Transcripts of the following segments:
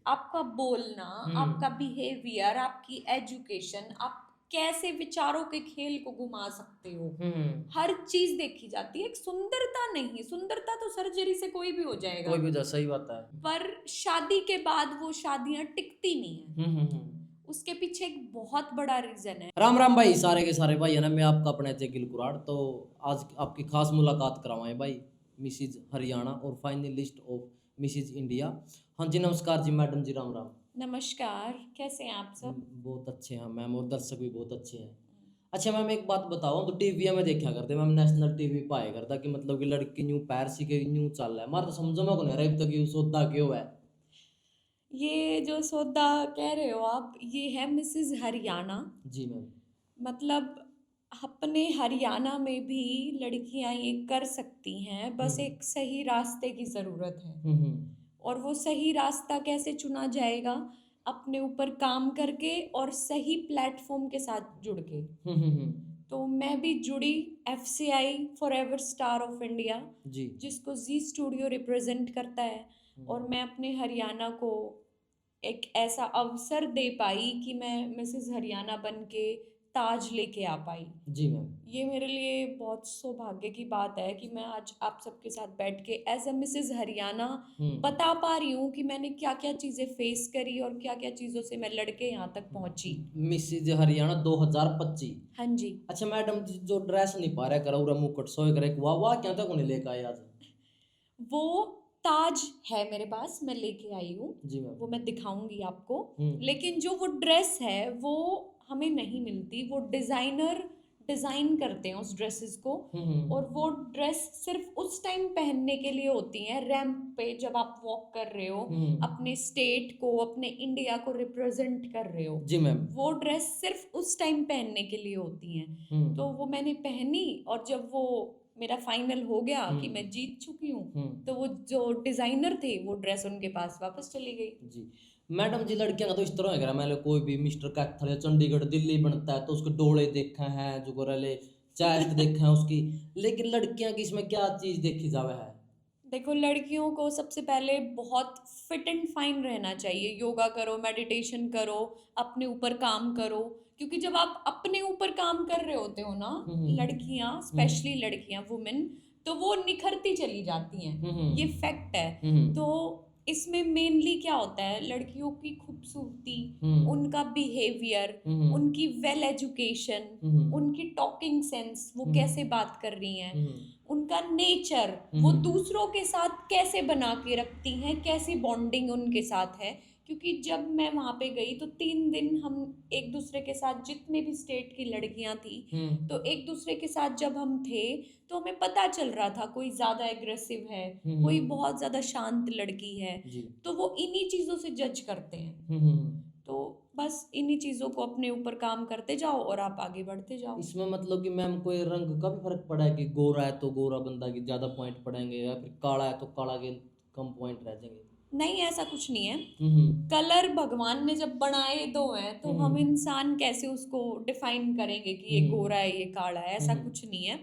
आपका बोलना, आपका बिहेवियर, आपकी एजुकेशन, आप कैसे विचारों के खेल को घुमा सकते हो, हर चीज देखी जाती है। एक सुंदरता नहीं, सुंदरता तो सर्जरी से कोई भी हो जाएगा, कोई भी तो सही बात है। पर शादी के बाद वो शादियां टिकती नहीं है। उसके पीछे एक बहुत बड़ा रीजन है। राम राम भाई, सारे के सारे भाई है ना, मैं आपका अपना जगिल कुराड़। तो आज आपकी खास मुलाकात करवाएं भाई, मिसिज हरियाणा और फाइनलिस्ट ऑफ मिसिज इंडिया। हाँ जी, नमस्कार जी मैडम जी, राम राम। नमस्कार, कैसे हैं आप सब? बहुत अच्छे हैं मैम, और दर्शक भी बहुत अच्छे हैं। अच्छा मैम, एक बात बताओ, तो टीवी में देखा करते मैम, नेशनल टीवी पे आया करता कि मतलब कि लड़की न्यू पैर सी के न्यू चल रहा है, मार तो समझो मैं को नहीं रहा तक सौदा क्यों है। ये जो सौदा कह रहे हो आप, ये है मिसेस हरियाणा। जी मैम। मतलब अपने हरियाणा में भी लड़कियां ये कर सकती हैं, बस एक सही रास्ते की ज़रूरत है। और वो सही रास्ता कैसे चुना जाएगा? अपने ऊपर काम करके और सही प्लेटफॉर्म के साथ जुड़ के। तो मैं भी जुड़ी FCI forever star of India, Zee. जिसको जी स्टूडियो रिप्रेजेंट करता है। और मैं अपने हरियाणा को एक ऐसा अवसर दे पाई कि मैं मिसेस हरियाणा बन के ताज लेके आ पाई। जी मैम। ये मेरे लिए बहुत सौभाग्य की बात है कि मैं आज आप सबके साथ बैठ के एज अ मिसेस हरियाणा बता पा रही हूँ कि मैंने क्या क्या चीज़ें फेस करी और क्या क्या चीज़ों से मैं लड़के यहाँ तक पहुँची। मिसिज हरियाणा 2025। हाँ जी। अच्छा मैडम जी, जो ड्रेस नहीं पा रहा करा उरा मुकुट सोए करे वाह वाह, क्या तक उन्हें लेकर आए आज? वो ताज है मेरे पास, मैं लेके आई हूँ। जी मैम। वो मैं दिखाऊंगी आपको। लेकिन जो वो ड्रेस है वो हमें नहीं मिलती, वो डिजाइनर डिजाइन करते हैं उस ड्रेसेस को। और वो ड्रेस सिर्फ उस टाइम पहनने के लिए होती हैं रैंप पे, जब आप वॉक कर रहे हो, अपने स्टेट को, अपने इंडिया को रिप्रेजेंट कर रहे हो। जी मैम। वो ड्रेस सिर्फ उस टाइम पहनने के लिए होती हैं। तो वो मैंने पहनी, और जब वो मेरा फाइनल हो गया कि मैं जीत चुकी हूँ, तो वो जो डिजाइनर थे वो ड्रेस उनके पास वापस चली गई। जी मैडम जी, लड़कियां का तो इस तरह है, मैंने कोई भी मिस्टर कैथल या चंडीगढ़ दिल्ली बनता है तो उसके डोले देखा है, जो गोरले चेस्ट देखा है उसकी, लेकिन लड़कियां की इसमें क्या चीज देखी जावे है? देखो, लड़कियों को सबसे पहले बहुत फिट एंड फाइन रहना चाहिए। योगा करो, मेडिटेशन करो, अपने ऊपर काम करो। क्योंकि जब आप अपने ऊपर काम कर रहे होते हो ना, लड़कियां, स्पेशली लड़कियां, वुमेन, तो वो निखरती चली जाती हैं। ये फैक्ट है। तो इसमें मेनली क्या होता है, लड़कियों की खूबसूरती, उनका बिहेवियर, उनकी वेल एजुकेशन, उनकी टॉकिंग सेंस, वो कैसे बात कर रही हैं, उनका नेचर, वो दूसरों के साथ कैसे बना के रखती हैं, कैसी बॉन्डिंग उनके साथ है। क्योंकि जब मैं वहाँ पे गई तो 3 दिन हम एक दूसरे के साथ, जितने भी स्टेट की लड़कियां थी, तो एक दूसरे के साथ जब हम थे तो हमें पता चल रहा था कोई ज्यादा एग्रेसिव है, कोई बहुत ज्यादा शांत लड़की है। तो वो इन्हीं चीजों से जज करते हैं। तो बस इन्हीं चीजों को अपने ऊपर काम करते जाओ और आप आगे बढ़ते जाओ। इसमें मतलब कि मैम कोई रंग का भी फर्क पड़ा है कि गोरा है तो गोरा बंदा की ज्यादा पॉइंट पड़ेंगे, या फिर काला है तो काला के कम पॉइंट रह जाएंगे? नहीं, ऐसा कुछ नहीं है। कलर भगवान ने जब बनाए दो हैं, तो हम इंसान कैसे उसको डिफाइन करेंगे कि ये गोरा है, ये काला है? ऐसा कुछ नहीं है।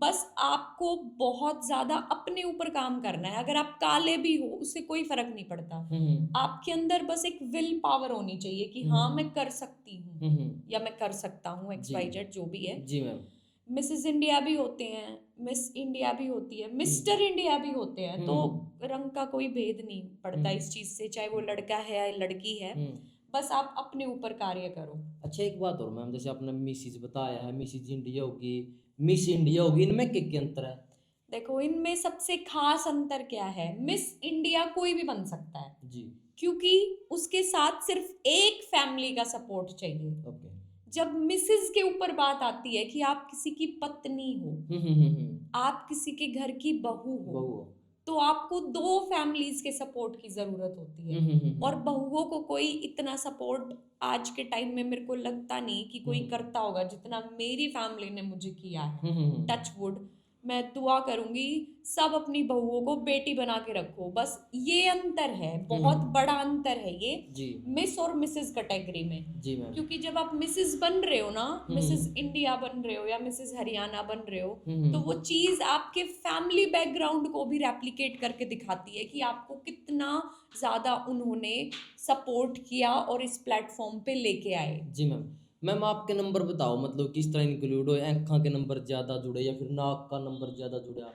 बस आपको बहुत ज्यादा अपने ऊपर काम करना है। अगर आप काले भी हो, उससे कोई फर्क नहीं पड़ता। आपके अंदर बस एक विल पावर होनी चाहिए कि हाँ, मैं कर सकती हूँ, या मैं कर सकता हूँ, XYZ जो भी है। जी मैम। मिसेस इंडिया भी होते हैं, मिस इंडिया भी होती है, मिस्टर इंडिया भी होते हैं। तो रंग का कोई भेद नहीं पड़ता इस चीज से, चाहे वो लड़का है या लड़की है। बस आप अपने ऊपर कार्य करो। अच्छा एक बात और मैम, जैसे आपने मिसिज बताया है, मिसिज इंडिया होगी, मिस इंडिया होगी, इनमें क्या अंतर है? देखो, इनमें सबसे खास अंतर क्या है, मिस इंडिया कोई भी बन सकता है जी। क्योंकि उसके साथ सिर्फ एक फैमिली का सपोर्ट चाहिए। ओके। जब मिसेस के ऊपर बात आती है कि आप किसी की पत्नी हो, आप किसी के घर की बहू हो, तो आपको 2 फैमिलीज के सपोर्ट की जरूरत होती है। और बहुओं को कोई इतना सपोर्ट आज के टाइम में मेरे को लगता नहीं कि कोई करता होगा जितना मेरी फैमिली ने मुझे किया है। टच वुड, मैं दुआ करूंगी सब अपनी बहुओं को बेटी बना के रखो। बस ये अंतर है, बहुत बड़ा अंतर है ये जी मिस और मिसेस कैटेगरी में। जी मैम। क्योंकि जब आप मिसेस बन रहे हो ना, मिसेस हम्म इंडिया बन रहे हो या मिसेस हरियाणा बन रहे हो, हम्म तो वो चीज आपके फैमिली बैकग्राउंड को भी रेप्लिकेट करके दिखाती है कि आपको कितना ज्यादा उन्होंने सपोर्ट किया और इस प्लेटफॉर्म पे लेके आए। जी मैम। मैम आपके नंबर बताओ, मतलब किस तरह इंक्लूड हो, आँखों के नंबर ज़्यादा जुड़े या फिर नाक का नंबर ज़्यादा जुड़ा?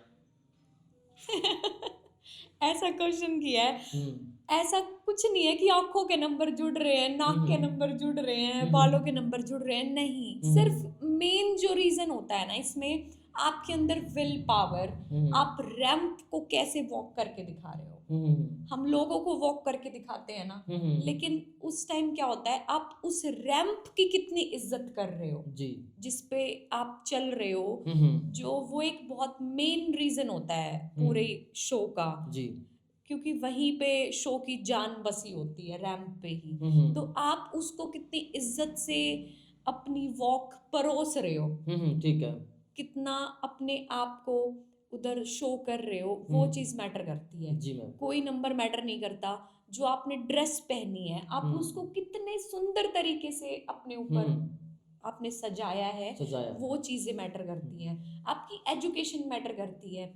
ऐसा क्वेश्चन किया है। हम्म ऐसा कुछ नहीं है कि आंखों के नंबर जुड़ रहे हैं, नाक के नंबर जुड़ रहे हैं, बालों के नंबर जुड़ रहे हैं, नहीं। सिर्फ मेन जो रीजन होता है ना इसमें, आपके अंदर विल पावर, आप रैंप को कैसे वॉक करके दिखा रहे हो। हम लोगों को वॉक करके दिखाते हैं ना, लेकिन उस टाइम क्या होता है, आप उस रैंप की कितनी इज्जत कर रहे हो जी जिस पे आप चल रहे हो, जो वो एक बहुत मेन रीजन होता है पूरे शो का। जी क्योंकि वहीं पे शो की जान बसी होती है, रैंप पे ही। तो आप उसको कितनी इज्जत से अपनी वॉक परोस रहे हो, ठीक है। कितना अपने आप को उधर शो कर रहे हो, वो चीज मैटर करती है। जी मैम। कोई नंबर मैटर नहीं करता। जो आपने ड्रेस पहनी है, आप उसको कितने सुंदर तरीके से अपने ऊपर आपने सजाया है, सजाया। वो चीजें मैटर करती हैं। आपकी एजुकेशन मैटर करती है,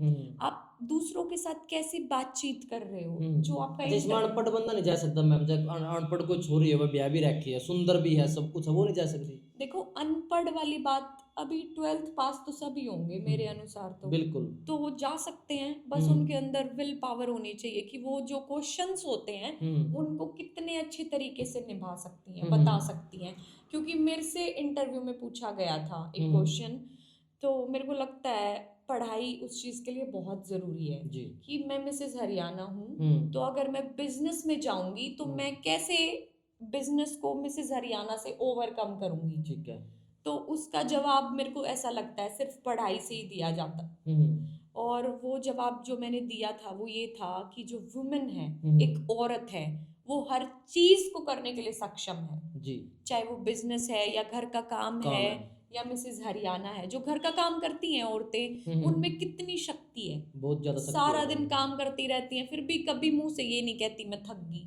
आप दूसरों के साथ कैसे बातचीत कर रहे हो, जो आपका अच्छा, इसमें अनपढ़ बंदा नहीं जा सकता मैम? जब अनपढ़ कोई छोरी है, वो ब्याह भी रखी है, सुंदर भी है, सब कुछ है, वो नहीं जा सकती? देखो, अनपढ़ वाली बात, अभी 12th पास तो सभी होंगे मेरे अनुसार बिल्कुल। तो वो जा सकते हैं। बस उनके अंदर विल पावर होनी चाहिए कि वो जो क्वेश्चंस होते हैं उनको कितने अच्छे तरीके से निभा सकती हैं, बता सकती हैं। क्योंकि मेरे से इंटरव्यू में पूछा गया था एक क्वेश्चन, तो मेरे को लगता है पढ़ाई उस चीज के लिए बहुत जरूरी है जी कि मैं मिसेस हरियाणा हूँ, तो अगर मैं बिजनेस में जाऊंगी तो मैं कैसे बिजनेस को मिसेस हरियाणा से ओवरकम करूंगी। ठीक है। तो उसका जवाब मेरे को ऐसा लगता है सिर्फ पढ़ाई से ही दिया जाता। और वो जवाब जो मैंने दिया था वो ये था कि जो वुमेन है, एक औरत है, वो हर चीज को करने के लिए सक्षम है जी। चाहे वो बिजनेस है या घर का काम है या मिसेस हरियाणा है। जो घर का काम करती हैं औरतें, उनमें कितनी शक्ति है, बहुत ज्यादा शक्ति सारा है। दिन काम करती रहती हैं, फिर भी कभी मुंह से ये नहीं कहती मैं थक गई,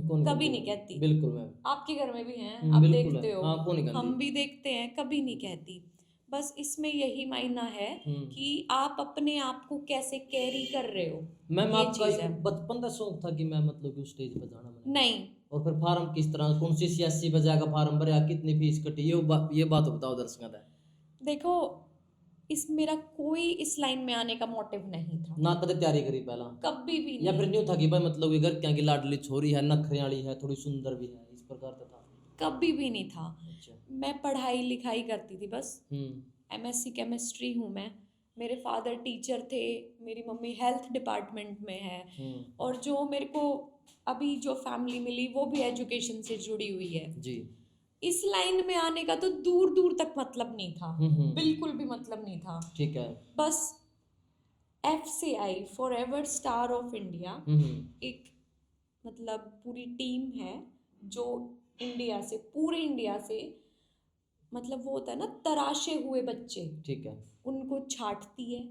कौन कभी कहती नहीं है? कहती। बिल्कुल मैम। आपके घर में भी हैं, आप बिल्कुल देखते है। हो, हाँ, कौन नहीं कहती? हम भी देखते हैं, कभी नहीं कहती। बस इसमें यही मायना है कि आप अपने आप को कैसे कैरी कर रहे हो, मैम ये आपका चीज है। एक बचपन का शौक था कि मैं मतलब कि उस स्टेज पर जाना मैंने? नहीं, और फिर फार्म किस तरह, कौन सी सियासी वजह का फार्म भरा, कितनी फीस कटी, ये बात बताओ दर्शकों को। देखो, इस मेरा कोई इस लाइन में आने का मोटिव नहीं था, ना कदे तैयारी करी पहला? कभी भी या फिर नहीं, न्यू था कि भाई मतलब कि घर क्या की लाडली छोरी है, नखरे वाली है, थोड़ी सुंदर भी है, इस प्रकार का था? कभी भी नहीं था। अच्छा। मैं पढ़ाई लिखाई करती थी बस। MSc केमिस्ट्री हूँ मैं, मेरे फादर टीचर थे, मेरी मम्मी हेल्थ डिपार्टमेंट में है, और जो मेरे को अभी जो फैमिली मिली वो भी एजुकेशन से जुड़ी हुई है जी। इस लाइन में आने का तो दूर दूर तक मतलब नहीं था, बिल्कुल भी मतलब नहीं था। ठीक है। बस FCI forever star of India एक मतलब पूरी टीम है जो इंडिया से, पूरे इंडिया से, मतलब वो होता है ना तराशे हुए बच्चे, ठीक है, उनको छांटती है,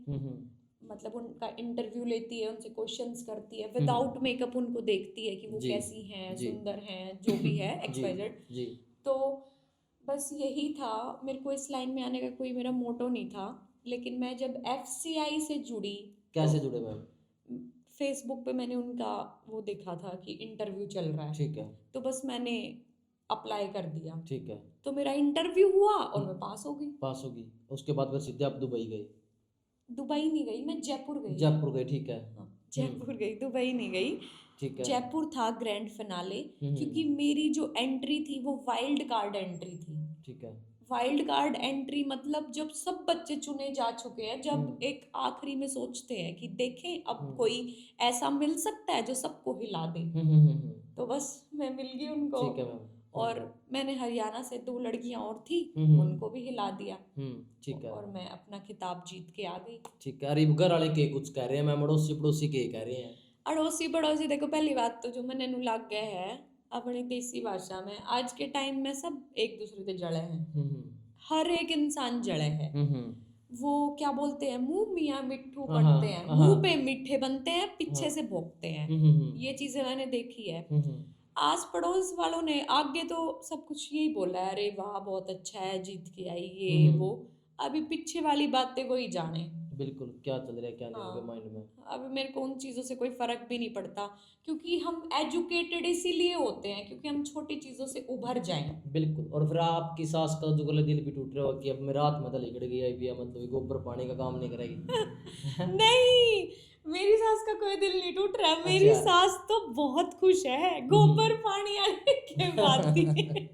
मतलब उनका इंटरव्यू लेती है, उनसे क्वेश्चंस करती है, विदाउट मेकअप उनको देखती है कि वो कैसी हैं, सुंदर हैं, जो भी है XYZ। तो बस यही था, मेरे को इस लाइन में आने का कोई मेरा मोटो नहीं था। लेकिन मैं जब FCI से जुड़ी, कैसे जुड़े मैम? फेसबुक पे मैंने उनका वो देखा था कि इंटरव्यू चल रहा है, ठीक है, तो बस मैंने अप्लाई कर दिया। ठीक है। तो मेरा इंटरव्यू हुआ और मैं पास हो गई। पास होगी, उसके बाद फिर सीधे आप दुबई गए? दुबई नहीं गई मैं, जयपुर गई। जयपुर गए, ठीक है। हाँ, जयपुर गई, दुबई नहीं गई। ठीक है। जयपुर था ग्रैंड फिनाले, क्योंकि मेरी जो एंट्री थी वो वाइल्ड कार्ड एंट्री थी। ठीक है। वाइल्ड कार्ड एंट्री मतलब जब सब बच्चे चुने जा चुके हैं, जब एक आखिरी में सोचते हैं कि देखें अब कोई ऐसा मिल सकता है जो सबको हिला दे, तो बस मैं मिल गई उनको। ठीक है मैम। और मैंने हरियाणा से 2 लड़कियां और थी, उनको भी हिला दिया। ठीक है। और मैं अपना खिताब जीत के आ गई। ठीक है। अरे घर वाले के कुछ कह रहे हैं मैम, अड़ोसी पड़ोसी के कह रहे हैं? अड़ोसी पड़ोसी देखो, पहली बात तो जो मैंने लग गए है अपनी देसी भाषा में, आज के टाइम में सब एक दूसरे से जड़े हैं, हर एक इंसान जड़े है। वो क्या बोलते हैं, मुंह मियाँ मिट्ठू हाँ, पड़ते हैं, हाँ, मुंह पे मीठे बनते हैं, पीछे हाँ। से भोंकते हैं। हम्म। ये चीजें मैंने देखी है। हम्म। आस पड़ोस वालों ने आगे तो सब कुछ यही बोला है, अरे वाह बहुत अच्छा है, जीत के आई, ये वो। अभी पीछे वाली बातें वही जाने। बिल्कुल, क्या चल रहा है क्या नहीं उनके हाँ, माइंड में। अभी मेरे को उन चीज़ों से कोई फर्क भी नहीं पड़ता, क्योंकि हम एजुकेटेड इसीलिए होते हैं क्योंकि हम छोटी चीज़ों से उभर जाएं। बिल्कुल, और फिर आपकी सास का जो गले दिल भी टूट रहा हो कि अब मेरा हाथ में लिगड़ गई है भी, मतलब गोबर पानी का काम नहीं करेगी। नहीं, मेरी सास का कोई दिल नहीं टूट रहा, मेरी अच्छा। सास तो बहुत खुश है, गोबर पानी वाली की बात नहीं।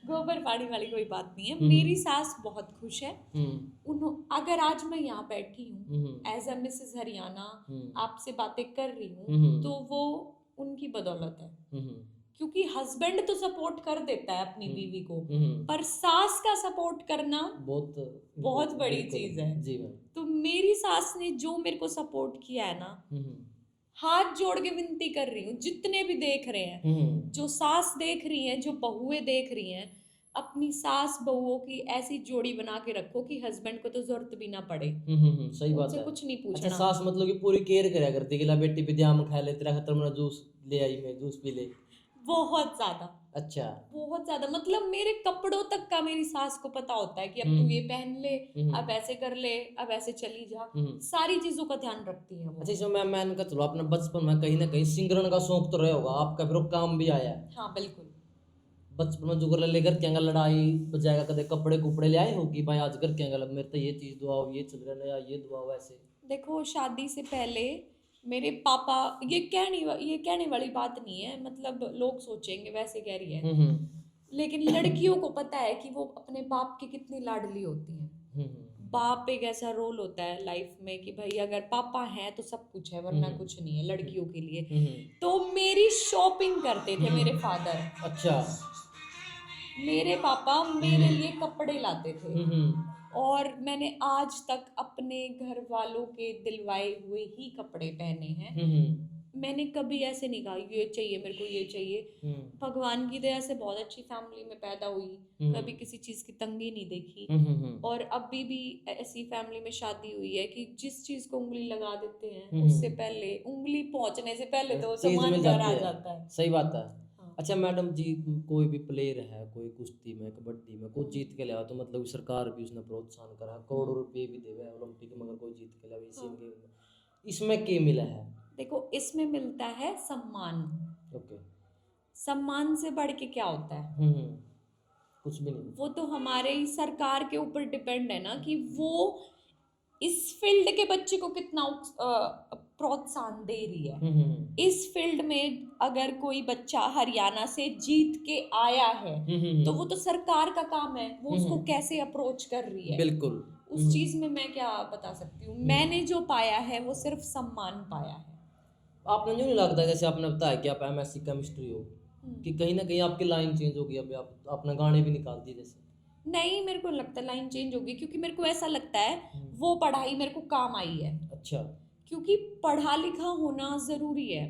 गोबर पानी वाली कोई बात नहीं है, मेरी सास बहुत खुश है। अगर आज मैं यहाँ बैठी हूँ एज अ मिसेस हरियाणा, आपसे बातें कर रही हूँ, तो वो उनकी बदौलत है। क्योंकि हस्बैंड तो सपोर्ट कर देता है अपनी बीवी को, पर सास का सपोर्ट करना बहुत बड़ी चीज है। जी मैम। तो मेरी सास ने जो मेरे को सपोर्ट किया है ना, हाथ जोड़ के विनती कर रही हूँ, जितने भी देख रहे हैं, जो सास देख रही हैं, जो बहुएं देख रही हैं, अपनी सास बहुओं की ऐसी जोड़ी बना के रखो कि हस्बैंड को तो जरूरत भी ना पड़े। सही बात उनसे है। कुछ नहीं अच्छा, पूछना। सास मतलब कि पूरी केयर करा करती है कि ला बेटी भी ध्यान खा ले, तेरा खत्म ना जूस ले आई, मैं जूस पी ले। बहुत ज्यादा, अच्छा। बहुत ज्यादा, मतलब मेरे कपड़ों तक का मेरी सास को पता होता है कि अब तू ये पहन ले, अब ऐसे कर ले, अब ऐसे चली जा, सारी चीजों का ध्यान रखती है वो। अच्छा, इसमें मैंने कहा चलो अपने बचपन में कहीं ना कहीं सिंगरन का शौक तो रहा होगा आपका, फिर वो काम भी आया है। हाँ बिल्कुल। बचपन में जो कर लेकर क्या लड़ाई बजाएगा, कदे कपड़े कुपड़े ले आए हो कि भाई आज कर क्या मेरे तो ये चीज दुआओ, ये चल रहा है या ये दुआओ ऐसे। देखो, शादी से पहले मेरे पापा, ये कहने वाली बात नहीं है, मतलब लोग सोचेंगे वैसे कह रही है, लेकिन लड़कियों को पता है कि वो अपने बाप की कितनी लाडली होती हैं। बाप एक ऐसा रोल होता है लाइफ में कि भाई अगर पापा हैं तो सब कुछ है, वरना कुछ नहीं है लड़कियों के लिए। तो मेरी शॉपिंग करते थे मेरे फादर। अच्छा। मेरे पापा मेरे लिए कपड़े लाते थे, और मैंने आज तक अपने घर वालों के दिलवाए हुए ही कपड़े पहने हैं। मैंने कभी ऐसे नहीं कहा ये चाहिए मेरे को, ये चाहिए। भगवान की दया से बहुत अच्छी फैमिली में पैदा हुई, कभी किसी चीज की तंगी नहीं देखी, और अभी भी ऐसी फैमिली में शादी हुई है कि जिस चीज को उंगली लगा देते हैं उससे पहले, उंगली पहुंचने से पहले तो सामान घर आ जाता है। सही बात है। अच्छा मैडम जी, कोई भी प्लेयर है, कोई कुश्ती में, कबड्डी में कोई जीत के लिया तो मतलब सरकार भी उसने प्रोत्साहन करा, करोड़ों रुपए भी देवे ओलंपिक में अगर कोई जीत के लिया एशियन गेम में, इसमें क्या मिला है? देखो, इसमें मिलता है सम्मान। ओके। सम्मान से बढ़ के क्या होता है? कुछ भी नहीं। वो तो हमारे ही सरकार के ऊपर डिपेंड है ना कि वो इस फील्ड के बच्चे को कितना प्रोत्साहन दे रही है। इस फील्ड में अगर कोई बच्चा हरियाणा से जीत के आया है तो वो तो सरकार का काम है, वो उसको कैसे अप्रोच कर रही है। बिल्कुल। उस चीज में मैं क्या बता सकती हूँ। मैंने जो पाया है वो सिर्फ सम्मान पाया है। आपने जो नहीं लगता जैसे आपने बताया कि आप एमएससी केमिस्ट्री हो, कि कहीं ना कहीं आपकी लाइन चेंज होगी, अभी आप अपना गाने भी निकाल दिए जैसे? नहीं, मेरे को लगता है लाइन चेंज होगी, क्योंकि मेरे को ऐसा लगता है वो पढ़ाई मेरे को काम आई है। अच्छा। क्योंकि पढ़ा लिखा होना जरूरी है।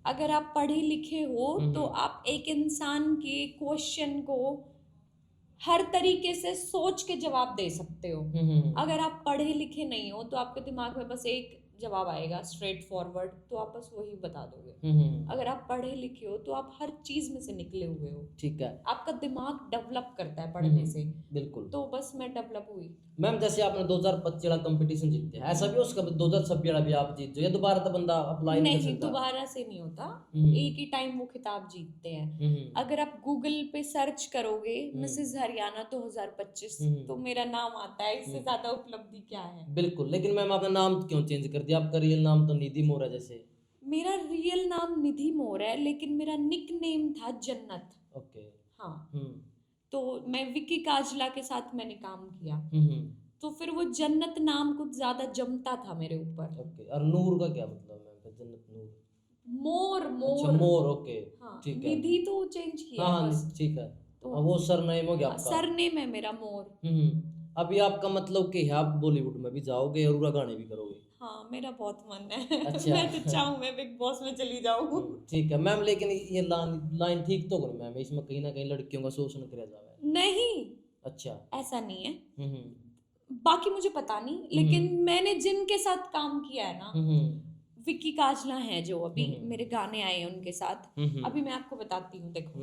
अगर आप पढ़े लिखे हो तो आप एक इंसान के क्वेश्चन को हर तरीके से सोच के जवाब दे सकते हो। अगर आप पढ़े लिखे नहीं हो तो आपके दिमाग में बस एक जवाब आएगा स्ट्रेट फॉरवर्ड, तो आप बस वही बता दोगे। अगर आप पढ़े लिखे हो तो आप हर चीज में से निकले हुए हो। ठीक है। आपका दिमाग डेवलप करता है पढ़ने से। बिल्कुल। तो बस मैं डेवलप हुई। मैम जैसे आपने 2025 वाला कंपटीशन जीते, ऐसा भी उसका 2026 वाला भी आप जीत जाओ, या दोबारा तो बंदा अप्लाई नहीं कर नहीं, सकता? दोबारा से नहीं होता, एक ही टाइम वो खिताब जीतते हैं। अगर आप गूगल पे सर्च करोगे मिसेस हरियाणा 2025 तो मेरा नाम आता है, इससे ज्यादा उपलब्धि क्या है। बिल्कुल। लेकिन मैम आपने नाम क्यों चेंज कर दिया? आपका रियल नाम तो निधि मोर है जैसे। मेरा रियल नाम निधि मोर है, लेकिन मेरा निक नेम था जन्नत। ओके। हाँ। तो मैं विकी काजला के साथ मैंने काम किया, तो फिर वो जन्नत नाम कुछ ज्यादा जमता था मेरे ऊपर। ओके। और नूर का क्या मतलब है? जन्नत नूर? मोर। अच्छा, मोर। ओके। हाँ, ठीक है। निधि तो चेंज किया हाँ बस। ठीक है। तो वो सरनेम हो गया आपका? सरनेम है मेरा मोर। अभी आपका मतलब कि आप बॉलीवुड में भी जाओगे और गाने भी करोगे? हाँ, मेरा बहुत मन है। अच्छा। मैं तो चाहूँ मैं बिग बॉस में चली जाऊँ। ठीक है मैम, लेकिन ये लाइन ठीक तो करो मैम, इसमें कहीं ना कहीं लड़कियों का शोषण किया जा रहा है। नहीं, अच्छा। ऐसा नहीं है। बाकी मुझे पता नहीं, लेकिन मैंने जिनके साथ काम किया है ना, विक्की काजला है जो अभी मेरे गाने आए हैं उनके साथ, अभी मैं आपको बताती हूँ। देखो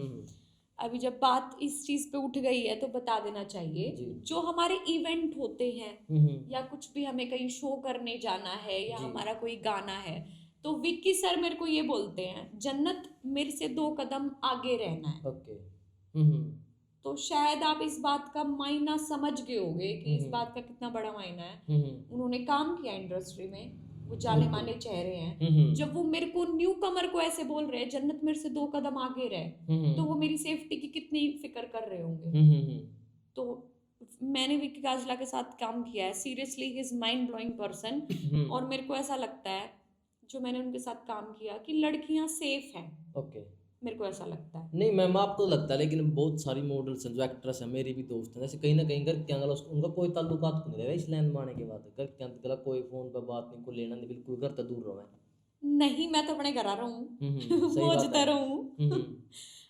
अभी जब बात इस चीज पे उठ गई है तो बता देना चाहिए, जो हमारे इवेंट होते हैं या कुछ भी हमें कहीं शो करने जाना है या हमारा कोई गाना है, तो विक्की सर मेरे को ये बोलते हैं, जन्नत मेरे से 2 कदम आगे रहना है। ओके। तो शायद आप इस बात का मायना समझ गए होगे कि इस बात का कितना बड़ा मायना है। उन्होंने काम किया इंडस्ट्री में, वो जाने माने चेहरे हैं। जब वो मेरे को न्यू कमर को ऐसे बोल रहे हैं, जन्नत मेरे से 2 कदम आगे रहे, तो वो मेरी सेफ्टी की कितनी फिक्र कर रहे होंगे। तो मैंने विक्की काजला के साथ काम किया है, seriously he is mind blowing person. और मेरे को ऐसा लगता है जो मैंने उनके साथ काम किया कि लड़कियां सेफ हैं। ओके, मेरे को ऐसा लगता है। नहीं मैम आपको लगता है, लेकिन बहुत सारी मॉडल्स हैं जो एक्ट्रेस हैं, मेरी भी दोस्त हैं, जैसे कहीं ना कहीं घर के अंदर उनका कोई ताल्लुकात नहीं रहेगा इस लाइन में आने के बाद, घर के अंदर कोई फोन पे बात नहीं, कोई लेना नहीं, बिल्कुल घर तक दूर रहो। नहीं, मैं तो अपने घर आ रहा हूँ सही बात मौजता है। रहूँ।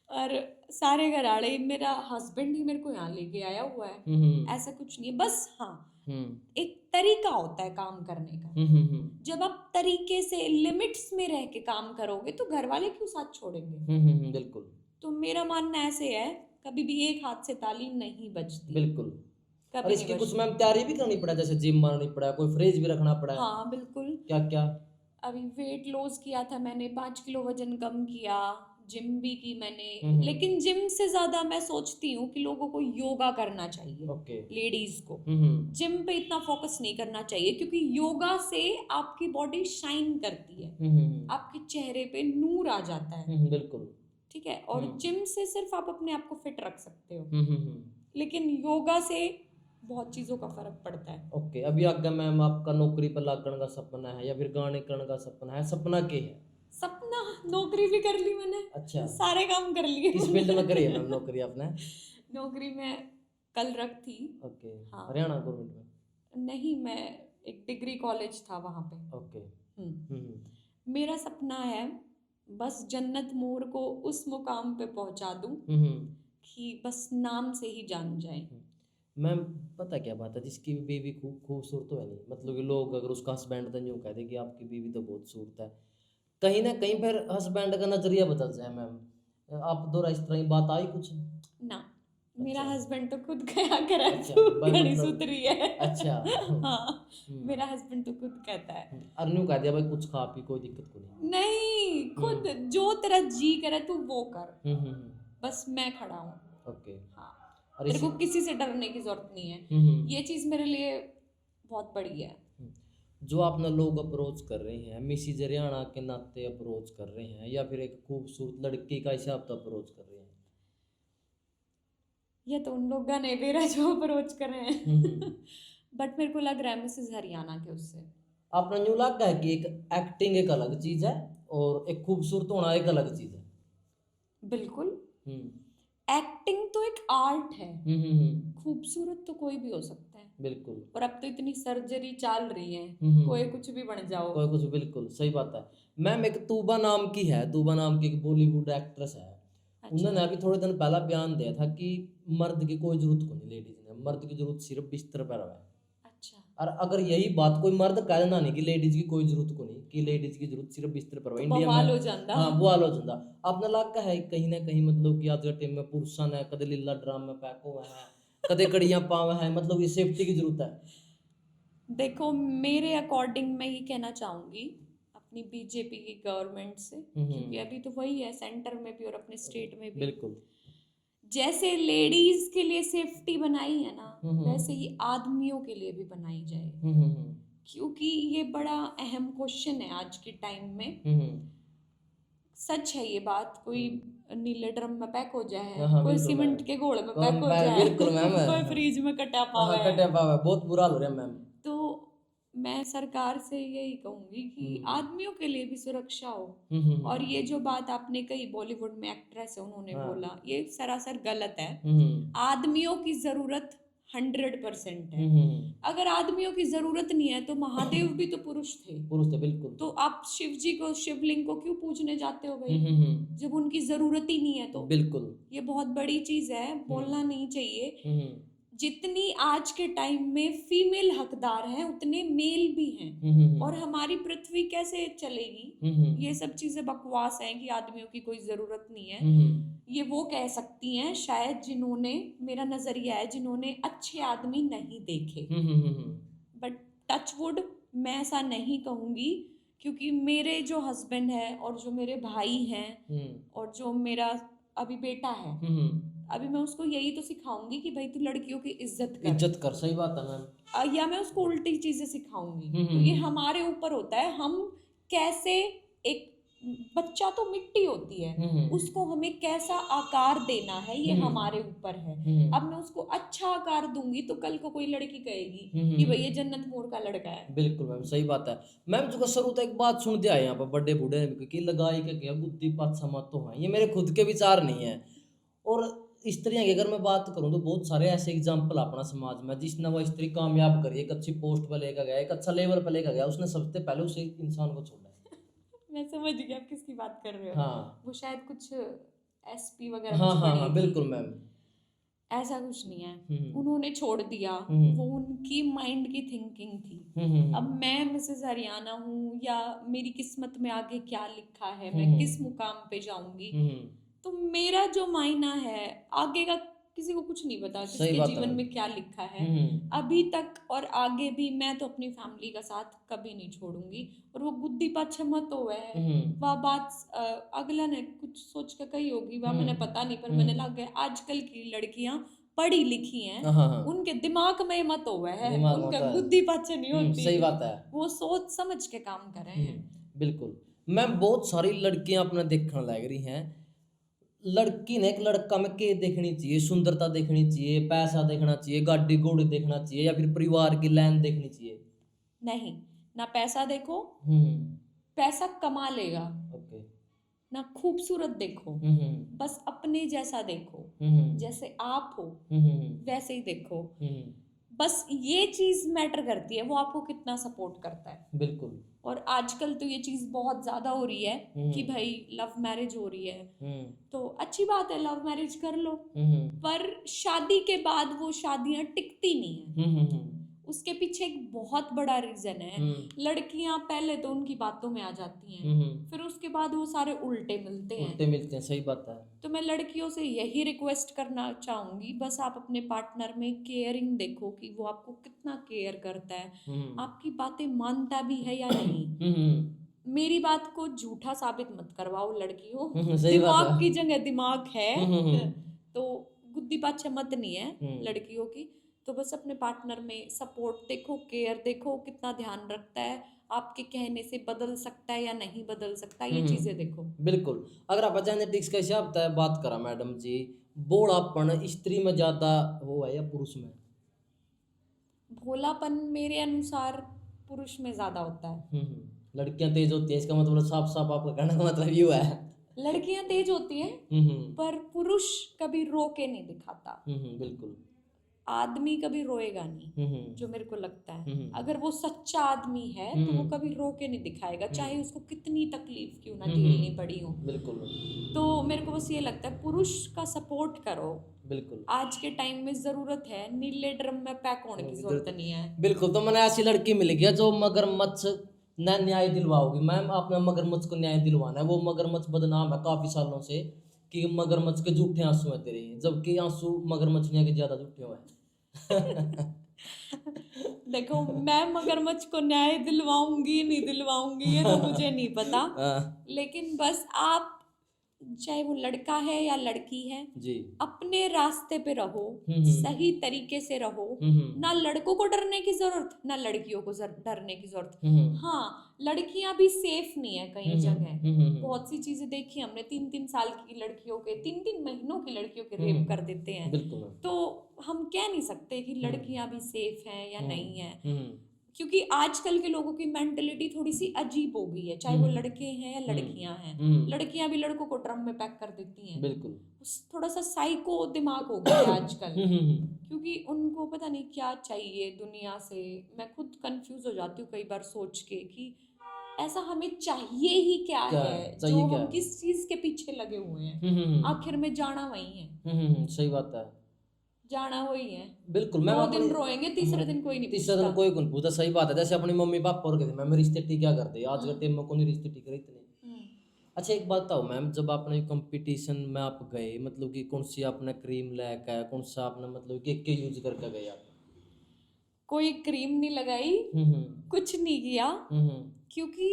और सारे घराड़े, मेरा हस्बैंड ही मेरे को यहाँ लेके आया हुआ है, ऐसा कुछ नहीं है। बस हाँ, एक तरीका होता है काम करने का। जब आप तरीके से लिमिट्स में रह के काम करोगे तो घर वाले क्यों साथ छोड़ेंगे। बिल्कुल। तो मेरा मानना ऐसे है, कभी भी एक हाथ से ताली नहीं बजती। बिल्कुल। और कभी इसकी नहीं कुछ बजती। मैम तैयारी भी करनी पड़ा, जैसे जिम मारनी पड़ा, कोई फ्रिज भी रखना पड़ा। हाँ बिल्कुल। क्या क्या? अभी वेट लॉस किया था मैंने, 5 किलो वजन कम किया, जिम भी की मैंने। लेकिन जिम से ज्यादा मैं सोचती हूँ कि लोगों को योगा करना चाहिए। ओके। लेडीज को जिम पे इतना फोकस नहीं करना चाहिए, क्योंकि योगा से आपकी बॉडी शाइन करती है, आपके चेहरे पे नूर आ जाता है। बिल्कुल। ठीक है। और जिम से सिर्फ आप अपने आप को फिट रख सकते हो, लेकिन योगा से बहुत चीजों का फर्क पड़ता है। ओके, अभी आगे मैम आपका नौकरी पर लगने का सपना है या फिर गाने करने का सपना है? सपना क्या है? सपना नौकरी भी कर ली मैंने। अच्छा, सारे काम कर लिए। किस फील्ड में करी है मैम नौकरी आपने? नौकरी में कल रख थी। ओके। हाँ। हरियाणा गवर्नमेंट में? नहीं, मैं एक डिग्री कॉलेज था वहाँ पे। ओके। मेरा सपना है बस जन्नत मोर को उस मुकाम पे पहुंचा दूं कि बस नाम से ही जान जाए। मैम पता क्या बात है, जिसकी बीवी खूबसूरत तो है नहीं, मतलब कि लोग अगर उसका हस्बैंड तो यूँ कह दे कि आपकी बीवी तो बहुत सूरत है, कहीं ना कहीं फिर हस्बैंड का नजरिया बदल जाए। मैम आप दोरा इस तरह की बात आई कुछ? ना, मेरा हस्बैंड तो खुद कहा करे अच्छा, तू भाई घड़ी मतलब- सुतरी है। अच्छा। हाँ, मेरा हस्बैंड तो खुद कहता है। अरनू कह दिया भाई कुछ खा पी, कोई दिक्कत को नहीं। नहीं, खुद जो तेरा जी करे तू वो कर, बस मैं खड़ा हूँ। ओके। हाँ, और तेरे इसी को किसी से डरने की जरूरत नहीं है। ये चीज मेरे लिए बहुत बड़ी है। जो आपने लोग अप्रोच कर रहे हैं, मिसिज हरियाणा के नाते अप्रोच कर रहे हैं या फिर एक खूबसूरत लड़की का हिसाब से अप्रोच कर रहे हैं? ये तो उन लोग ने मेरा जो अप्रोच कर रहे हैं। बट मेरे को लग रहा है मिसेज हरियाणा के उससे। आपने यूँ लग है कि एक एक्टिंग एक अलग चीज है और एक खूबसूरत होना एक अलग चीज है? बिल्कुल। एक्टिंग तो एक आर्ट है, खूबसूरत तो कोई भी हो सकता है। बिल्कुल। और अब तो इतनी सर्जरी चल रही है, कोई कुछ भी बन जाओ। कोई कुछ, बिल्कुल सही बात है। मैम एक तूबा नाम की है, तूबा नाम की एक बॉलीवुड एक्ट्रेस है। अच्छा। उन्होंने अभी थोड़े दिन पहला बयान दिया था कि मर्द की कोई जरूरत को नहीं, लेडीज ने मर्द की जरूरत सिर्फ बिस्तर पर है। अच्छा। और अगर यही बात कोई मर्द कह देना नहीं कि लेडीज की कोई जरूरत को नहीं, कि लेडीज की जरूरत सिर्फ बिस्तर पर है, इंडिया बवाल हो में जाता। हाँ बवाल हो जाता। अपना इलाका है कहीं ना कहीं, मतलब कि आज के टाइम में पुरुषों ने कदे लीला ड्राम में पैक हुआ है, कदे कड़ियां पावा है, मतलब ये सेफ्टी की जरूरत है। देखो, मेरे अकॉर्डिंग मैं ये कहना चाहूंगी अपनी बीजेपी की गवर्नमेंट से, क्योंकि अभी तो वही है सेंटर में भी और अपने स्टेट में भी। बिल्कुल। जैसे लेडीज के लिए सेफ्टी बनाई है ना, वैसे ही आदमियों के लिए भी बनाई जाए, क्योंकि ये बड़ा अहम क्वेश्चन है आज के टाइम में। सच है ये बात, कोई नीले ड्रम में पैक हो जाए, कोई सीमेंट के घोड़े में पैक हो जाए, बिल्कुल मैम, कोई फ्रीज में कटा पावा है। कटे पावा, बहुत बुरा हाल हो रहा है मैम। तो मैं सरकार से यही कहूंगी कि आदमियों के लिए भी सुरक्षा हो। और ये जो बात आपने कही बॉलीवुड में एक्ट्रेस है उन्होंने बोला, ये सरासर गलत है। आदमियों की जरूरत 100% है। अगर आदमियों की जरूरत नहीं है तो महादेव भी तो पुरुष थे। बिल्कुल। तो आप शिव जी को, शिवलिंग को क्यों पूजने जाते हो भाई, जब उनकी जरूरत ही नहीं है? तो बिल्कुल ये बहुत बड़ी चीज है, बोलना नहीं चाहिए। जितनी आज के टाइम में फीमेल हकदार हैं उतने मेल भी हैं। और हमारी पृथ्वी कैसे चलेगी? ये सब चीजें बकवास हैं कि आदमियों की कोई जरूरत नहीं है। ये वो कह सकती हैं शायद जिन्होंने, मेरा नजरिया है, जिन्होंने अच्छे आदमी नहीं देखे। बट टचवुड मैं ऐसा नहीं कहूंगी, क्योंकि मेरे जो हस्बैंड है और जो मेरे भाई हैं और जो मेरा अभी बेटा है, अभी मैं उसको यही तो सिखाऊंगी कि भाई तू लड़कियों की इज्जत कर। सही बात है मैम। या मैं उसको उल्टी चीजें सिखाऊंगी। तो ये हमारे ऊपर होता है, हम कैसे, एक बच्चा तो मिट्टी होती है, उसको हमें कैसा आकार देना है ये हमारे ऊपर है। अब मैं उसको अच्छा आकार दूंगी तो कल को कोई लड़की कहेगी कि भाई ये जन्नत मोर का लड़का है। बिल्कुल मैम, सही बात है मैम। जो शुरू तो एक बात सुन दिया है यहाँ पर बड़े बूढ़े की लगाई के क्या बुद्धि पाछा मत तो है, ये मेरे खुद के विचार नहीं है। और स्त्रियां की अगर मैं बात करूं तो बहुत सारे ऐसे एग्जाम्पल अपना समाज में, जिसने वो स्त्री कामयाब करी, एक अच्छी पोस्ट पर लेकर गया, एक अच्छा लेवल पर लेकर गया, उसने सबसे पहले उस इंसान को छोड़ा। मैं समझ गई आप किसकी बात कर रहे हो। हाँ वो शायद कुछ एसपी वगैरह हाँ कुछ हाँ पढ़ी हाँ थी। बिल्कुल मैम। ऐसा कुछ नहीं है, उन्होंने छोड़ दिया, वो उनकी माइंड की थिंकिंग थी। अब मैं मिसेस हरियाणा हूँ या मेरी किस्मत में आगे क्या लिखा है, मैं किस मुकाम पे जाऊंगी, तो मेरा जो मायना है आगे का किसी को कुछ नहीं पता, किसके जीवन में क्या लिखा है। अभी तक और आगे भी मैं तो अपनी फैमिली का साथ कभी नहीं छोड़ूंगी। और वो बुद्धि पाछे मत हो है, वह बात अगला ने कुछ सोच के कही होगी, वह मैंने पता नहीं, पर मैंने लग गया आजकल की लड़कियां पढ़ी लिखी हैं, उनके दिमाग में मत हुआ है, उनका बुद्धि पाछे नहीं होती। सही बात है, वो सोच समझ के काम कर रहे हैं। बिल्कुल मैम। बहुत सारी लड़कियां अपना देखने लग रही हैं। लड़की ने एक लड़का में के देखनी चाहिए, सुंदरता देखनी चाहिए, पैसा देखना चाहिए, गाड़ी घोड़ी देखना चाहिए, या फिर परिवार की लाइन देखनी चाहिए? नहीं, ना पैसा देखो, पैसा कमा लेगा, ओके, ना खूबसूरत देखो, बस अपने जैसा देखो, जैसे आप हो वैसे ही देखो। बस ये चीज मैटर करती है, वो आपको कितना सपोर्ट करता है। बिल्कुल। और आजकल तो ये चीज बहुत ज्यादा हो रही है कि भाई लव मैरिज हो रही है, तो अच्छी बात है, लव मैरिज कर लो, पर शादी के बाद वो शादियां टिकती नहीं है। उसके पीछे एक बहुत बड़ा रीजन है, लड़कियां पहले तो उनकी बातों में आ जाती हैं, फिर उसके बाद वो सारे उल्टे मिलते हैं। सही बात है। तो मैं लड़कियों से यही रिक्वेस्ट करना चाहूंगी, बस आप अपने पार्टनर में केयरिंग देखो कि वो आपको कितना केयर करता है, आपकी बातें मानता भी है या नहीं। मेरी बात को झूठा साबित मत करवाओ लड़कियों, दिमाग की जगह दिमाग है, तो बुद्धि पाछे मत नहीं है लड़कियों की। तो बस अपने पार्टनर में सपोर्ट देखो, केयर देखो, कितना ध्यान रखता है, आपके कहने से बदल सकता है या नहीं बदल सकता, ये चीजें देखो। बिल्कुल। अगर आप जेनेटिक्स का हिसाब बात करा मैडम जी, भोलापन स्त्री में ज्यादा हो है या पुरुष में? भोलापन मेरे अनुसार पुरुष में ज्यादा होता है। लड़कियां तेज होती है, इसका मतलब साफ साफ आपका कहने का मतलब ये है। लड़कियां तेज होती हैं, पर पुरुष कभी रो के नहीं दिखाता। बिल्कुल। आदमी कभी रोएगा नहीं, जो मेरे को लगता है। अगर वो सच्चा आदमी है तो वो कभी रो के नहीं दिखाएगा, चाहे उसको कितनी तकलीफ क्यों ना झेलनी पड़ी हो। बिल्कुल। तो मेरे को बस ये लगता है पुरुष का सपोर्ट करो। बिल्कुल। आज के टाइम में जरूरत है, नीले ड्रम में पैक होने की जरूरत नहीं है। बिल्कुल। तो मैंने ऐसी लड़की मिल गया जो मगरमच्छ न न्याय दिलवाओगी। मैम आपने मगरमच्छ को न्याय दिलवाना है। वो मगरमच्छ बदनाम है काफी सालों से कि मगरमच्छ के झूठे आंसू है तेरे, जबकि आंसू मगरमच्छियां के ज्यादा झूठे हुए हैं। देखो, मैं मगरमच्छ को न्याय दिलवाऊंगी नहीं दिलवाऊंगी ये तो मुझे नहीं पता, लेकिन बस आप चाहे वो लड़का है या लड़की है जी, अपने रास्ते पे रहो, सही तरीके से रहो। ना लड़कों को डरने की जरूरत, ना लड़कियों को डरने की जरूरत। हाँ, लड़कियां भी सेफ नहीं है कई जगह। बहुत सी चीजें देखी हमने, 3-3 साल की लड़कियों के, 3-3 महीनों की लड़कियों के रेप कर देते हैं। तो हम कह नहीं सकते कि लड़कियां भी सेफ हैं या नहीं है, क्योंकि आजकल के लोगों की मेंटलिटी थोड़ी सी अजीब हो गई है, चाहे वो लड़के हैं या लड़कियां हैं। लड़कियां भी लड़कों को ड्रम में पैक कर देती हैं। बिल्कुल। थोड़ा सा साइको दिमाग हो गया है आजकल, क्योंकि उनको पता नहीं क्या चाहिए दुनिया से। मैं खुद कंफ्यूज हो जाती हूँ कई बार सोच के कि ऐसा हमें चाहिए ही क्या है, जो हम किस चीज के पीछे लगे हुए हैं, आखिर में जाना वही है। सही बात है। जाना वही है। बिल्कुल मैम 2 दिन अपनी रोएंगे, तीसरे दिन कोई नहीं तीसरा दिन पूछता। कोई कौन पूछता, सही बात है। जैसे अपनी मम्मी पापा और कहते मैम रिश्ते ठीक क्या करते आज के टाइम में कौन रिश्ते ठीक रहे इतने। हम्म। अच्छा एक बात बताओ मैम, जब आपने कंपटीशन में आप गए मतलब कि कौन सी आपने क्रीम लेकर आए, कौन सा आपने मतलब कि क्या यूज करके गए आप? कोई क्रीम नहीं लगाई, हम्म कुछ नहीं किया, हम्म क्योंकि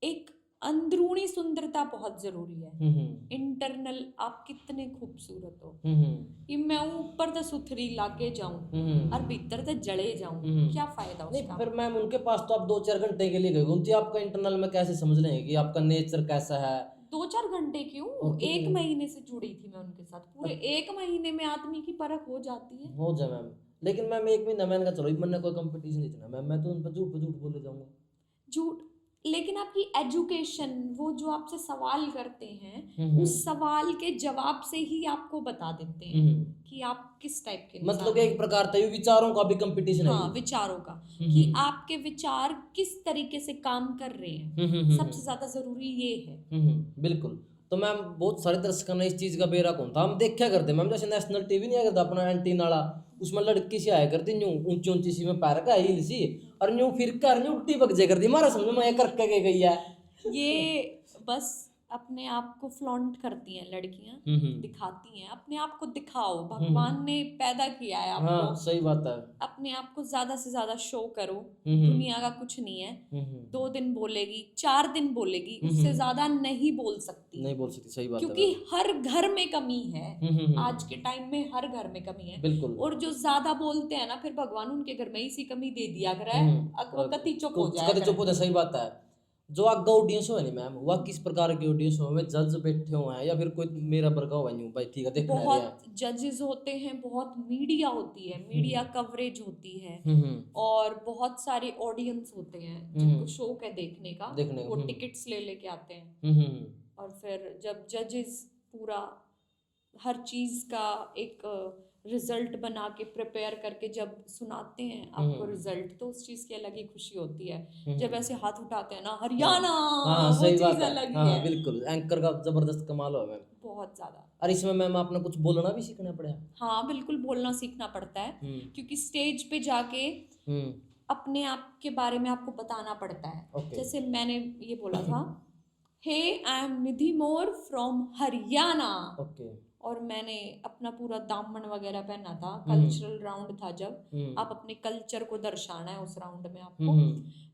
एक अंदरूनी सुंदरता बहुत जरूरी है। हम्म इंटरनल आप कितने खूबसूरत हो, हम्म ये मैं ऊपर तो सुथरी लागे जाऊं और भीतर तो जले जाऊं, क्या फायदा नहीं उसका। फिर मैम उनके पास तो आप 2-4 घंटे के लिए गए, उनकी आपका इंटरनल में कैसे समझ लेंगे कि आपका नेचर कैसा है? 2-4 घंटे क्यों, और कितने 1 महीने से जुड़ी थी मैं उनके साथ, पूरे 1 महीने में आदमी की परख हो जाती है। हो जाए मैम। लेकिन मैम एक महीना मैंने कहा चलो मैंने कोई कंपटीशन नहीं चुना मैम, मैं तो उन पर झूठ पे झूठ बोले जाऊंगा। झूठ, लेकिन आपकी एजुकेशन, वो जो आपसे सवाल करते हैं उस हम्म सवाल के जवाब से ही आपको बता देते हैं हम्म कि आप किस टाइप के मतलब इंसान कि एक हैं। प्रकार था ये विचारों का भी कंपटीशन है हाँ, ये। विचारों का, हम्म कि आपके विचार किस तरीके से काम कर रहे हैं, सबसे ज्यादा जरूरी ये है। बिल्कुल। तो मैम बहुत सारे दर्शकों ने इस चीज का बेरा कौन था, हम देखा करते मैम जैसे नेशनल टीवी नहीं आया करता अपना एंटीना वाला, उसमें लड़की सी आया करती न्यू ऊंची ऊंची सी में पैर का हील सी, और न्यू फिर कर न्यू उल्टी बग जाया करती, हमारा समझ में ये करके के गई है। ये बस अपने आप को फ्लॉन्ट करती हैं लड़कियां, हम्म दिखाती हैं। अपने आप को दिखाओ, भगवान ने पैदा किया है आपको, हाँ सही बात है। अपने आप को ज्यादा से ज्यादा शो करो। हम्म दुनिया का कुछ नहीं है, हम्म 2 दिन बोलेगी, 4 दिन बोलेगी, उससे ज्यादा नहीं बोल सकती, नहीं बोल सकती, सही बात है क्योंकि मैम। हर घर में कमी है। हम्म आज के टाइम में हर घर में कमी है, बिल्कुल। और जो ज्यादा बोलते हैं ना, फिर भगवान उनके घर में इसी कमी दे दिया करे, वो कति चुप हो जाया कभी चुप करे। होता, सही बात है। जो आगे ऑडियंस हो नहीं मैम, वह किस प्रकार की ऑडियंस हो, में जज बैठे हुए हैं या फिर कोई मेरा बरका हुआ नहीं भाई ठीक है देखने आ रहे हैं? बहुत जजेस होते हैं, बहुत मीडिया होती है, मीडिया कवरेज होती है, हम्म और बहुत सारे ऑडियंस होते हैं जिनको शौक है देखने का, वो टिकट्स ले लेके आते हैं। हम्म और फिर जब जजेस पूरा हर चीज का एक रिजल्ट बना के प्रिपेयर करके जब सुनाते हैं आपको रिजल्ट, तो उस चीज की अलग ही खुशी होती है। जब ऐसे हाथ उठाते हैं ना, हरियाणा, हाँ वो सही बात चीज है। अलग ही हाँ है, बिल्कुल, एंकर का जबरदस्त कमाल हो मैम। बहुत ज्यादा। और इसमें मैम आपने कुछ बोलना भी सीखना पड़ा? हाँ बिल्कुल, बोलना सीखना पड़ता है, क्योंकि स्टेज पे जाके हम्म अपने आप के बारे में आपको बताना पड़ता है। ओके जैसे मैंने ये बोला था, hey I am Nidhi More from Haryana, okay और मैंने अपना पूरा दामन वगैरह पहना था, कल्चरल राउंड था, जब आप अपने कल्चर को दर्शाना है उस राउंड में आपको,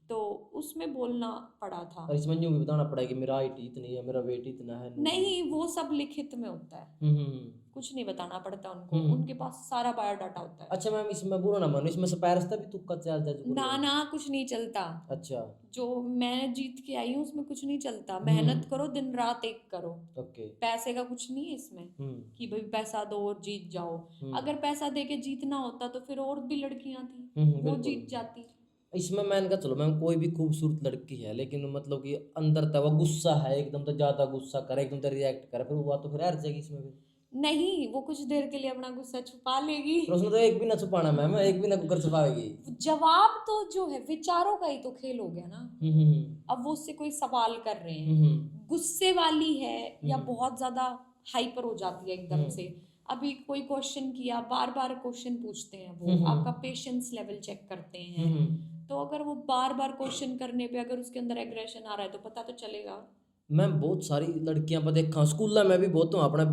तो उसमें बोलना पड़ा था। और इसमें यूं भी बताना पड़ा कि मेरा हाइट इतनी है, मेरा वेट इतना है? नहीं, वो सब लिखित में होता है, कुछ नहीं बताना पड़ता उनको, उनके पास सारा बायोडाटा होता है। अच्छा मैम इसमें बुरा ना मानो, इसमें से पैरस्ता भी तुक्का चलता है जो ना ना, कुछ नहीं चलता। अच्छा जो मैं जीत के आई हूँ उसमें कुछ नहीं चलता, मेहनत करो, दिन रात एक करो, ओके पैसे का कुछ नहीं है इसमें कि भाई पैसा दो और जीत जाओ। अगर पैसा दे के जीतना होता तो फिर और भी लड़कियां थी, वो बिल्कुल। जीत जाती। इसमें मैंने कहा चलो मैम कोई भी खूबसूरत लड़की है लेकिन मतलब कि अंदर तक वो गुस्सा है एकदम, तो ज्यादा गुस्सा करे एकदम तो रिएक्ट करे, फिर वो तो फिर हार जाएगी इसमें भी। नहीं, वो कुछ देर के लिए अपना गुस्सा छुपा लेगी, फिर उसमें तो एक भी ना छुपाना मैम, एक भी ना कुकर छुपाएगी। जवाब तो जो है विचारों का ही तो खेल हो गया ना। अब वो उससे कोई सवाल कर रहे हैं, गुस्से वाली है या बहुत ज्यादा हाइपर हो जाती है एकदम से, अभी कोई क्वेश्चन किया, बार बार क्वेश्चन पूछते हैं, वो आपका पेशेंस लेवल चेक करते हैं, तो अगर वो बार बार क्वेश्चन करने पे अगर उसके अंदर एग्रेशन आ रहा है तो पता तो चलेगा। मैम बहुत सारी लड़कियां पर देखा स्कूल में भी बहुत हूँ, अपना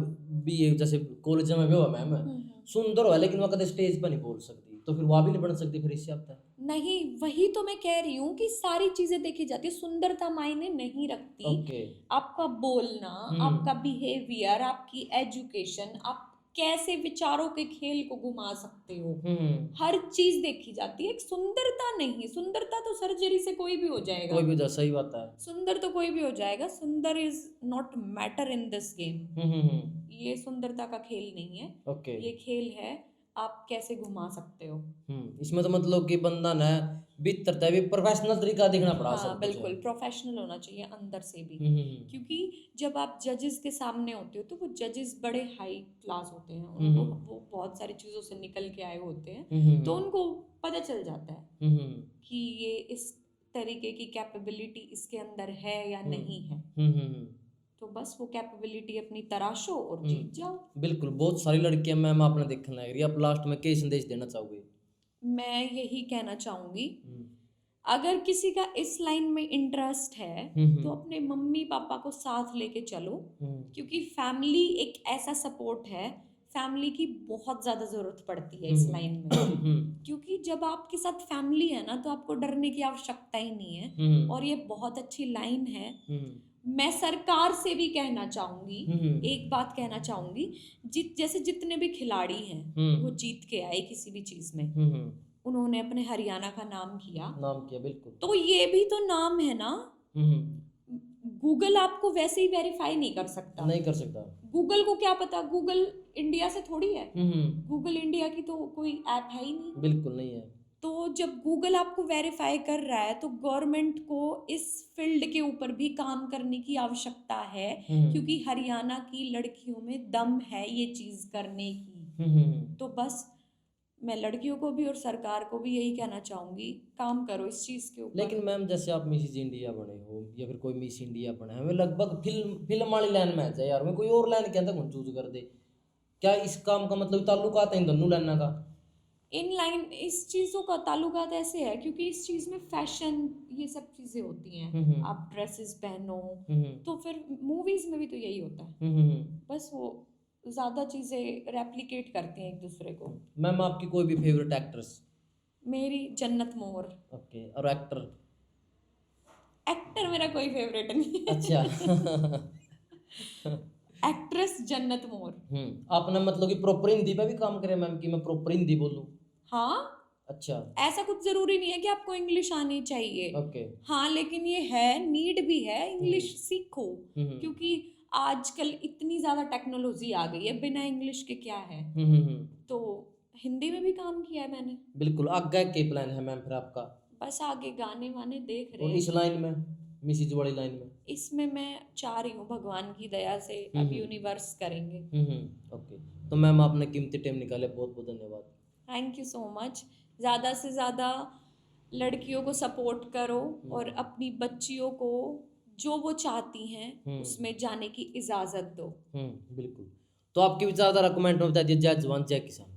भी जैसे कॉलेज में भी हुआ मैम, सुंदर हुआ लेकिन वह कभी स्टेज पर नहीं बोल सकती, तो फिर वह भी नहीं बन सकती फिर इससे आता है। नहीं, वही तो मैं कह रही हूँ कि सारी चीजें देखी जाती है, सुंदरता मायने नहीं रखती। ओके आपका बोलना, आपका बिहेवियर, आपकी एजुकेशन, आप कैसे विचारों के खेल को घुमा सकते हो, हर चीज देखी जाती है, एक सुंदरता नहीं। सुंदरता तो सर्जरी से कोई भी हो जाएगा, कोई भी हो, सही बात है। सुंदर तो कोई भी हो जाएगा, सुंदर is not matter in this game. ये सुंदरता का खेल नहीं है, ओके ये खेल है आप कैसे घुमा सकते हो। इसमें तो मतलब कि बंदा ना भीतर भी प्रोफेशनल तरीका दिखना पड़ा। हाँ बिल्कुल, प्रोफेशनल होना चाहिए अंदर से भी, क्योंकि जब आप जजेस के सामने होते हो तो वो जजेस बड़े हाई क्लास होते हैं, उनको वो बहुत सारी चीजों से निकल के आए होते हैं, तो उनको पता चल जाता है कि ये इस तरीके की कैपेबिलिटी इसके अंदर है या नहीं है। तो बस वो कैपेबिलिटी अपनी तराशो और जीत जाओ। बिल्कुल, बहुत सारी लड़कियां मैम आपने देखने लग रही है। आप लास्ट में क्या संदेश देना चाहोगे? मैं यही कहना चाहूंगी, हम्म, अगर किसी का इस लाइन में इंटरेस्ट है हम्म, तो अपने मम्मी पापा को साथ लेके चलो, हम्म, क्योंकि फैमिली एक ऐसा सपोर्ट है, फैमिली की बहुत ज़्यादा ज़रूरत पड़ती है इस लाइन में। क्योंकि जब आपके साथ फैमिली है ना तो आपको डरने की आवश्यकता ही नहीं है, और ये बहुत अच्छी लाइन है। मैं सरकार से भी कहना चाहूंगी, एक बात कहना चाहूंगी, जैसे जितने भी खिलाड़ी हैं वो जीत के आए किसी भी चीज़ में, उन्होंने अपने हरियाणा का नाम किया, बिल्कुल। तो ये भी तो नाम है ना। गूगल आपको वैसे ही वेरीफाई नहीं कर सकता, नहीं कर सकता। गूगल को क्या पता, गूगल इंडिया से थोड़ी है, गूगल इंडिया की तो कोई ऐप है ही नहीं। बिल्कुल नहीं है। तो जब गूगल आपको वेरीफाई कर रहा है तो गवर्नमेंट को इस फील्ड के ऊपर भी काम करने की आवश्यकता है, क्योंकि हरियाणा की लड़कियों में दम है ये चीज़ करने की। तो बस मैं लड़कियों को भी और सरकार को भी यही कहना चाहूंगी, काम करो इस चीज़ के ऊपर। लेकिन मैम जैसे आप मिसिज इंडिया बने हो या फिर कोई मिस इंडिया बने, हमें लगभग फिल्म वाली लाइन में आ जाए यार, मैं कोई और लाइन के अंदर कौन चूज कर दे? क्या इस काम का मतलब ताल्लुकात है इन दोनों लाइनों का? इन लाइन इस चीज़ों का ताल्लुकात ऐसे है क्योंकि इस चीज़ में फैशन ये सब चीज़ें होती हैं, आप ड्रेसेस पहनो, तो फिर मूवीज़ में भी तो यही होता है, बस वो ज़्यादा चीज़ें रेप्लिकेट करते हैं एक दूसरे को। मैम आपकी कोई भी फेवरेट एक्ट्रेस? मेरी जन्नत मोहर। ओके, और एक्टर? एक्टर मेरा कोई फेवरेट नहीं है। अच्छा। एक्ट्रेस जन्नत मोहर। आपने मतलब कि प्रॉपर हिंदी पे भी काम करे मैम, कि मैं प्रॉपर हिंदी बोलूं? हाँ, अच्छा, ऐसा कुछ जरूरी नहीं है कि आपको इंग्लिश आनी चाहिए। ओके। हाँ, लेकिन ये है, नीड भी है, इंग्लिश सीखो, क्योंकि आजकल इतनी ज्यादा टेक्नोलॉजी आ गई है, बिना इंग्लिश के क्या है। तो हिंदी में भी काम किया है मैंने। बिल्कुल। आगे के प्लान है मैम फिर आपका? बस आगे गाने वाने देख रहे और हैं। इस लाइन में, मिसिज वाली लाइन में? इसमें मैं चाह रही हूँ भगवान की दया से, अब यूनिवर्स करेंगे। ओके। तो मैम आपने कीमती टाइम निकाले, बहुत बहुत धन्यवाद। Thank you so much. ज़्यादा से ज़्यादा लड़कियों को सपोर्ट करो और अपनी बच्चियों को जो वो चाहती हैं उसमें जाने की इजाज़त दो। बिल्कुल। तो आपकी विचारधारा कमेंट में बता दीजिए। जय जवान जय किसान।